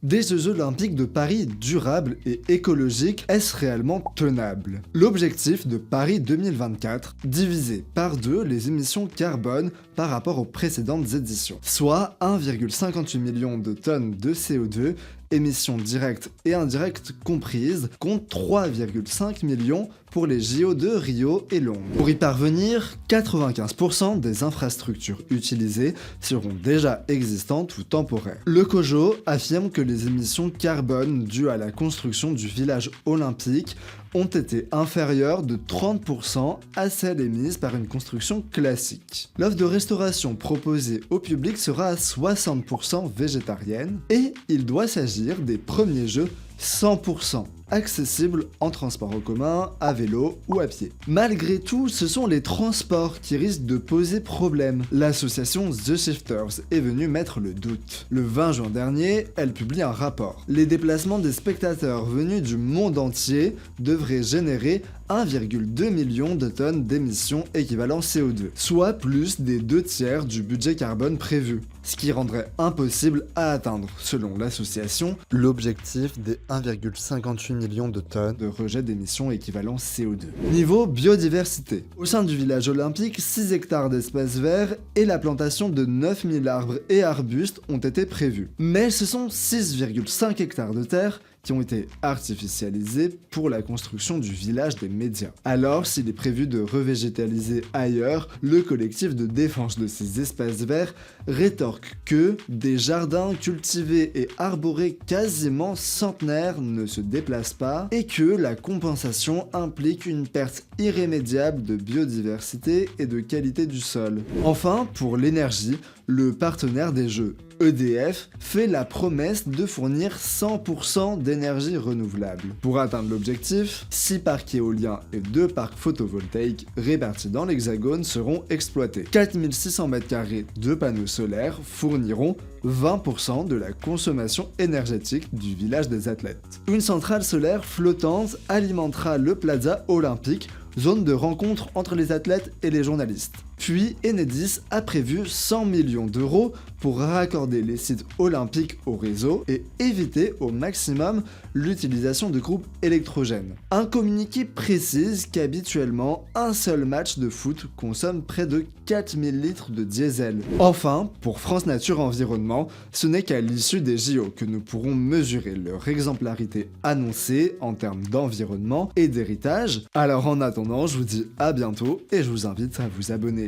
Des Jeux Olympiques de Paris durables et écologiques, est-ce réellement tenable? L'objectif de Paris 2024, diviser par 2 les émissions carbone par rapport aux précédentes éditions, soit 1,58 million de tonnes de CO2, émissions directes et indirectes comprises, contre 3,5 millions pour les JO de Rio et Londres. Pour y parvenir, 95% des infrastructures utilisées seront déjà existantes ou temporaires. Le COJO affirme que les émissions carbone dues à la construction du village olympique ont été inférieures de 30% à celles émises par une construction classique. L'offre de restauration proposée au public sera à 60% végétarienne et il doit s'agir des premiers jeux 100% accessibles en transport en commun, à vélo ou à pied. Malgré tout, ce sont les transports qui risquent de poser problème. L'association The Shifters est venue mettre le doute. Le 20 juin dernier, elle publie un rapport. Les déplacements des spectateurs venus du monde entier devraient générer 1,2 million de tonnes d'émissions équivalent CO2, soit plus des 2/3 du budget carbone prévu, ce qui rendrait impossible à atteindre, selon l'association, l'objectif des 1,58 millions de tonnes de rejet d'émissions équivalent CO2. Niveau biodiversité. Au sein du village olympique, 6 hectares d'espaces verts et la plantation de 9000 arbres et arbustes ont été prévus. Mais ce sont 6,5 hectares de terre qui ont été artificialisés pour la construction du village des médias. Alors, s'il est prévu de revégétaliser ailleurs, le collectif de défense de ces espaces verts rétorque que des jardins cultivés et arborés quasiment centenaires ne se déplacent pas et que la compensation implique une perte irrémédiable de biodiversité et de qualité du sol. Enfin, pour l'énergie, le partenaire des Jeux, EDF, fait la promesse de fournir 100% d'énergie renouvelable. Pour atteindre l'objectif, 6 parcs éoliens et 2 parcs photovoltaïques répartis dans l'Hexagone seront exploités. 4600 m² de panneaux solaires fourniront 20% de la consommation énergétique du village des athlètes. Une centrale solaire flottante alimentera le Plaza Olympique, zone de rencontre entre les athlètes et les journalistes. Puis Enedis a prévu 100 millions d'euros pour raccorder les sites olympiques au réseau et éviter au maximum l'utilisation de groupes électrogènes. Un communiqué précise qu'habituellement, un seul match de foot consomme près de 4000 litres de diesel. Enfin, pour France Nature Environnement, ce n'est qu'à l'issue des JO que nous pourrons mesurer leur exemplarité annoncée en termes d'environnement et d'héritage. Alors en attendant, je vous dis à bientôt et je vous invite à vous abonner.